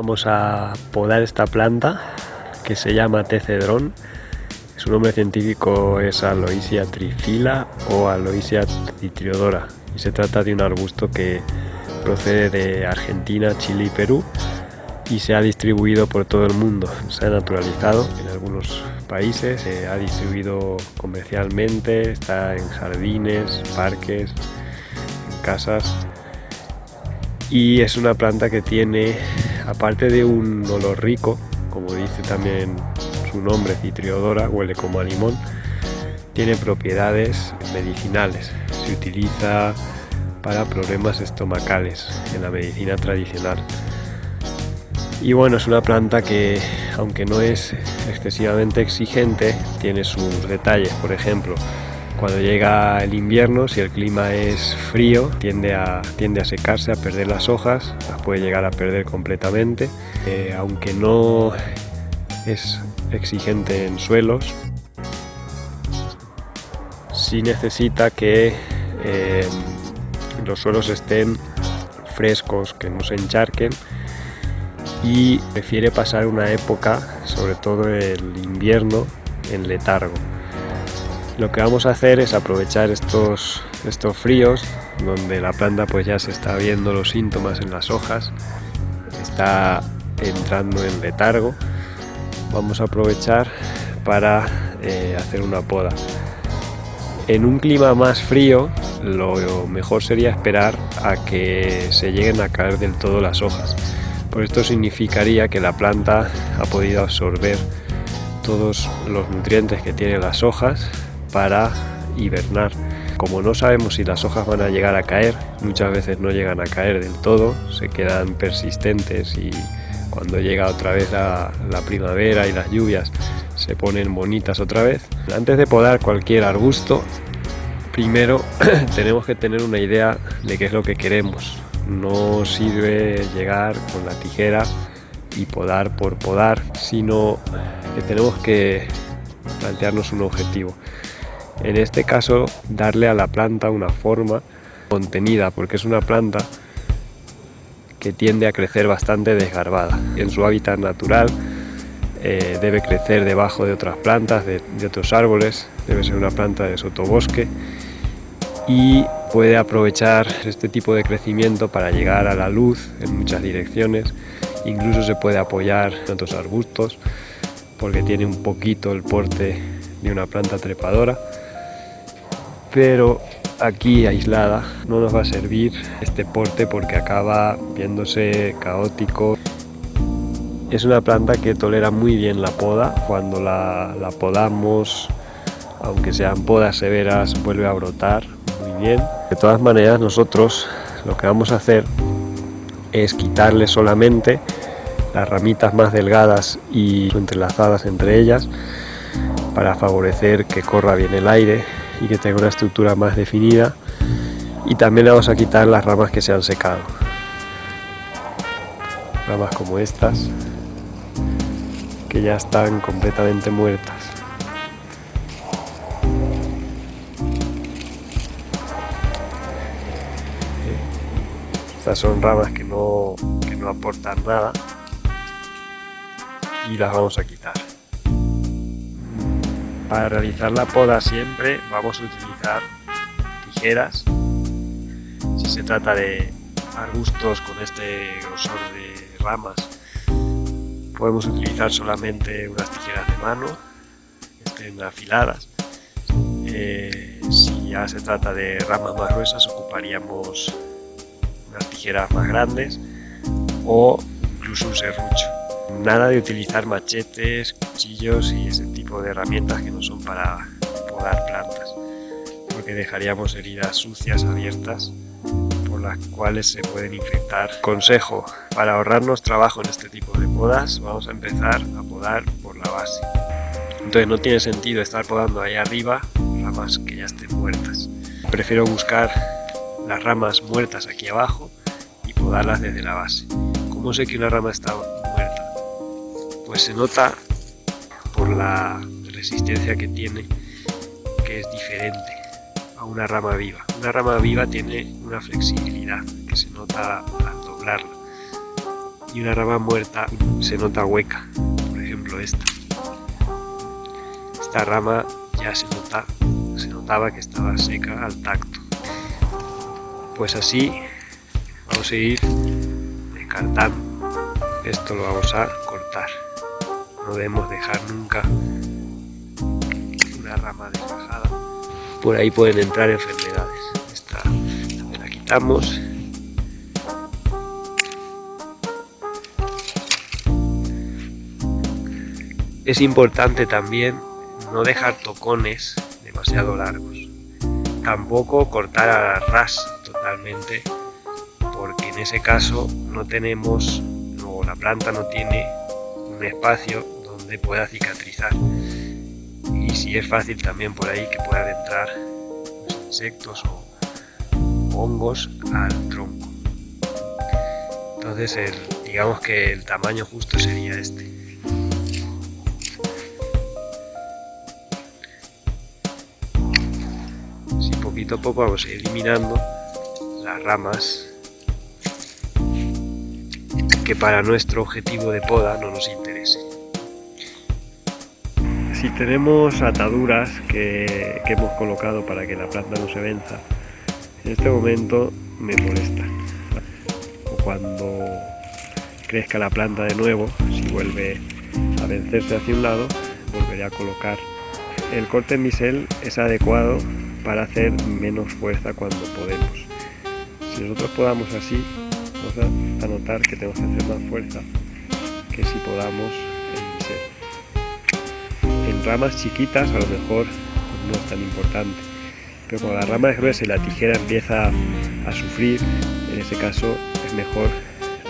Vamos a podar esta planta que se llama T. cedrón. Su nombre científico es Aloysia trifila o Aloysia citriodora y se trata de un arbusto que procede de Argentina, Chile y Perú y se ha distribuido por todo el mundo. Se ha naturalizado en algunos países, se ha distribuido comercialmente, está en jardines, parques, en casas, y es una planta que tiene, aparte de un olor rico, como dice también su nombre, citriodora, huele como a limón, tiene propiedades medicinales. Se utiliza para problemas estomacales en la medicina tradicional. Y bueno, es una planta que, aunque no es excesivamente exigente, tiene sus detalles. Por ejemplo, cuando llega el invierno, si el clima es frío, tiende a secarse, a perder las hojas, las puede llegar a perder completamente. Aunque no es exigente en suelos, sí necesita que los suelos estén frescos, que no se encharquen, y prefiere pasar una época, sobre todo el invierno, en letargo. Lo que vamos a hacer es aprovechar estos fríos, donde la planta pues ya se está viendo los síntomas en las hojas, está entrando en letargo. Vamos a aprovechar para hacer una poda. En un clima más frío, lo mejor sería esperar a que se lleguen a caer del todo las hojas. Por esto significaría que la planta ha podido absorber todos los nutrientes que tienen las hojas para hibernar. Como no sabemos si las hojas van a llegar a caer, muchas veces no llegan a caer del todo, se quedan persistentes y cuando llega otra vez la primavera y las lluvias se ponen bonitas otra vez. Antes de podar cualquier arbusto, primero tenemos que tener una idea de qué es lo que queremos. No sirve llegar con la tijera y podar por podar, sino que tenemos que plantearnos un objetivo. En este caso, darle a la planta una forma contenida, porque es una planta que tiende a crecer bastante desgarbada. En su hábitat natural debe crecer debajo de otras plantas, de otros árboles, debe ser una planta de sotobosque y puede aprovechar este tipo de crecimiento para llegar a la luz en muchas direcciones. Incluso se puede apoyar en otros arbustos porque tiene un poquito el porte de una planta trepadora, pero aquí aislada no nos va a servir este porte porque acaba viéndose caótico. Es una planta que tolera muy bien la poda. Cuando la podamos, aunque sean podas severas, vuelve a brotar muy bien. De todas maneras, nosotros lo que vamos a hacer es quitarle solamente las ramitas más delgadas y entrelazadas entre ellas para favorecer que corra bien el aire y que tenga una estructura más definida, y también le vamos a quitar las ramas que se han secado, ramas como estas que ya están completamente muertas. Estas son ramas que no aportan nada y las vamos a quitar. Para realizar la poda siempre vamos a utilizar tijeras. Si se trata de arbustos con este grosor de ramas, podemos utilizar solamente unas tijeras de mano, que estén afiladas. Si ya se trata de ramas más gruesas, ocuparíamos unas tijeras más grandes o incluso un serrucho. Nada de utilizar machetes, cuchillos y ese tipo de herramientas que no son para podar plantas, porque dejaríamos heridas sucias abiertas por las cuales se pueden infectar. Consejo: para ahorrarnos trabajo en este tipo de podas, vamos a empezar a podar por la base. Entonces no tiene sentido estar podando ahí arriba ramas que ya estén muertas. Prefiero buscar las ramas muertas aquí abajo y podarlas desde la base. ¿Cómo sé que una rama está muerta? Pues se nota por la resistencia que tiene, que es diferente a una rama viva. Una rama viva tiene una flexibilidad que se nota al doblarla. y una rama muerta se nota hueca. Por ejemplo esta rama ya se notaba que estaba seca al tacto. Pues así vamos a ir descartando. Esto lo vamos a cortar. No debemos dejar nunca una rama desgajada. Por ahí pueden entrar enfermedades. Esta la quitamos. Es importante también no dejar tocones demasiado largos. Tampoco cortar a ras totalmente, porque en ese caso la planta no tiene un espacio donde pueda cicatrizar. Y si es fácil también por ahí que puedan entrar insectos o hongos al tronco. Entonces digamos que el tamaño justo sería este. Así poquito a poco vamos a ir eliminando las ramas que para nuestro objetivo de poda no nos interesen. Si tenemos ataduras que hemos colocado para que la planta no se venza, en este momento me molesta. O cuando crezca la planta de nuevo, si vuelve a vencerse hacia un lado, volveré a colocar. El corte en bisel es adecuado para hacer menos fuerza cuando podemos. Si nosotros podamos así, vamos a notar que tenemos que hacer más fuerza que si podamos en bisel. En ramas chiquitas a lo mejor no es tan importante, pero cuando la rama es gruesa y la tijera empieza a sufrir, en ese caso es mejor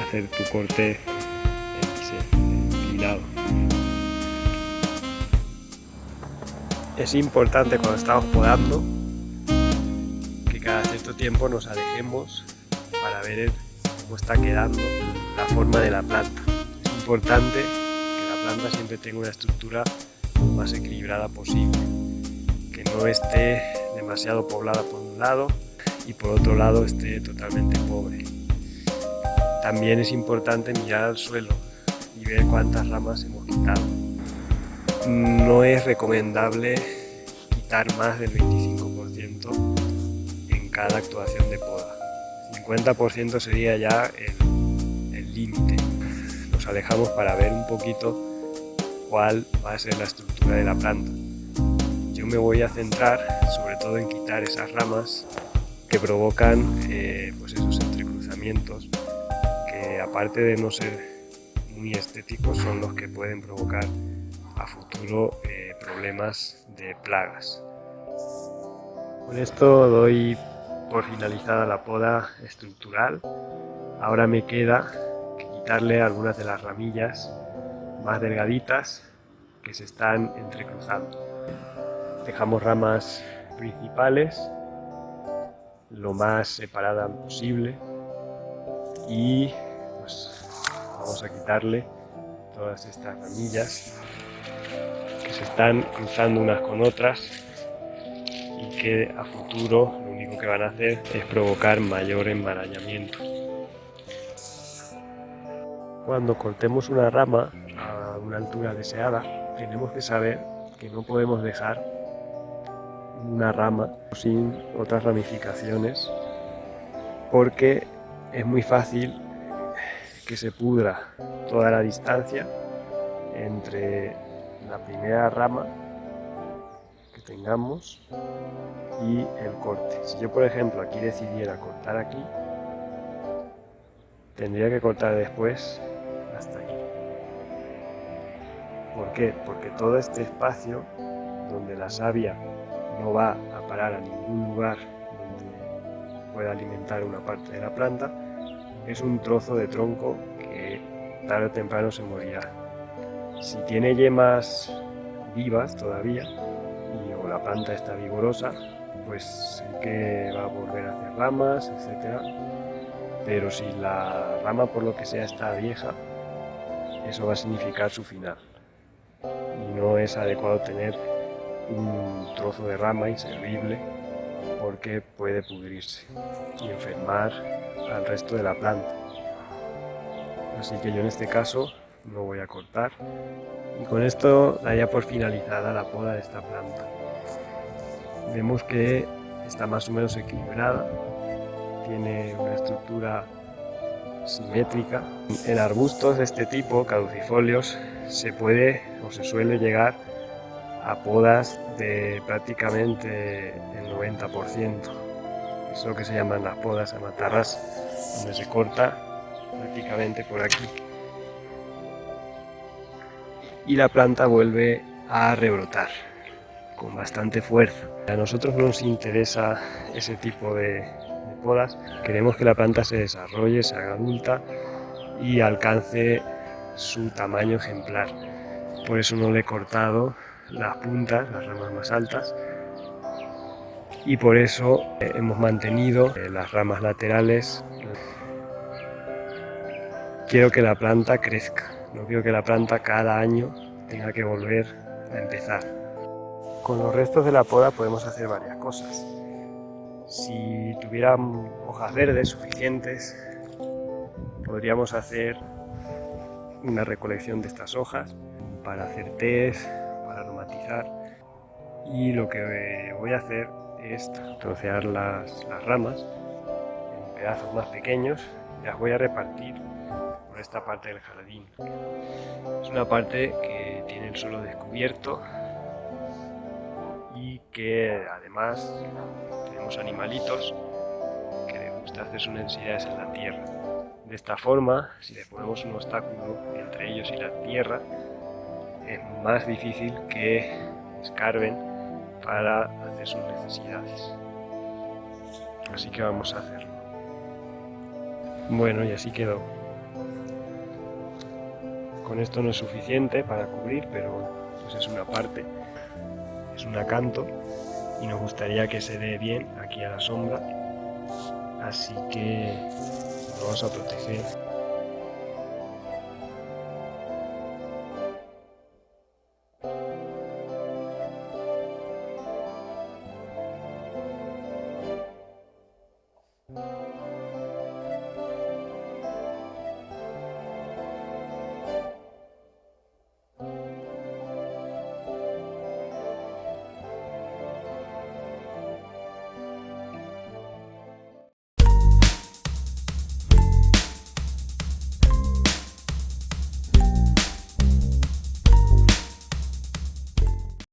hacer tu corte en bisel, inclinado. Es importante cuando estamos podando que cada cierto tiempo nos alejemos para ver cómo está quedando la forma de la planta. Es importante que la planta siempre tenga una estructura lo más equilibrada posible, que no esté demasiado poblada por un lado y por otro lado esté totalmente pobre. También es importante mirar al suelo y ver cuántas ramas hemos quitado. No es recomendable quitar más del 25% en cada actuación de poda. 50% sería ya el límite. Nos alejamos para ver un poquito cuál va a ser la estructura de la planta. Yo me voy a centrar sobre todo en quitar esas ramas que provocan pues esos entrecruzamientos que, aparte de no ser muy estéticos, son los que pueden provocar a futuro problemas de plagas. Con esto doy por finalizada la poda estructural. Ahora me queda quitarle algunas de las ramillas más delgaditas que se están entrecruzando. Dejamos ramas principales lo más separadas posible y pues vamos a quitarle todas estas ramillas que se están cruzando unas con otras y que a futuro lo único que van a hacer es provocar mayor enmarañamiento. Cuando cortemos una rama a una altura deseada, tenemos que saber que no podemos dejar una rama sin otras ramificaciones, porque es muy fácil que se pudra toda la distancia entre la primera rama que tengamos y el corte. Si yo, por ejemplo, aquí decidiera cortar aquí, tendría que cortar después hasta aquí. ¿Por qué? Porque todo este espacio donde la savia no va a parar a ningún lugar donde pueda alimentar una parte de la planta, es un trozo de tronco que tarde o temprano se morirá. Si tiene yemas vivas todavía o la planta está vigorosa, pues sí que va a volver a hacer ramas, etc. Pero si la rama por lo que sea está vieja, eso va a significar su final. Y no es adecuado tener un trozo de rama inservible porque puede pudrirse y enfermar al resto de la planta. así que yo en este caso no voy a cortar. Y con esto daría por finalizada la poda de esta planta. Vemos que está más o menos equilibrada, tiene una estructura simétrica. En arbustos de este tipo, caducifolios, se puede o se suele llegar a podas de prácticamente el 90%. Es lo que se llaman las podas a matarras, donde se corta prácticamente por aquí y la planta vuelve a rebrotar con bastante fuerza. A nosotros no nos interesa ese tipo de podas, queremos que la planta se desarrolle, se haga adulta y alcance su tamaño ejemplar. Por eso no le he cortado las puntas, las ramas más altas, y por eso hemos mantenido las ramas laterales. Quiero que la planta crezca, no quiero que la planta cada año tenga que volver a empezar. Con los restos de la poda podemos hacer varias cosas. Si tuvieran hojas verdes suficientes, podríamos hacer una recolección de estas hojas para hacer tés, para aromatizar. Y lo que voy a hacer es trocear las ramas en pedazos más pequeños y las voy a repartir por esta parte del jardín. Es una parte que tiene el suelo descubierto y que además tenemos animalitos que les gusta hacer sus necesidades en la tierra. De esta forma, si les ponemos un obstáculo entre ellos y la tierra, es más difícil que escarben para hacer sus necesidades. Así que vamos a hacerlo. Bueno, y así quedó. Con esto no es suficiente para cubrir, pero pues es una parte, es un acanto y nos gustaría que se dé bien aquí a la sombra, así que lo vamos a proteger.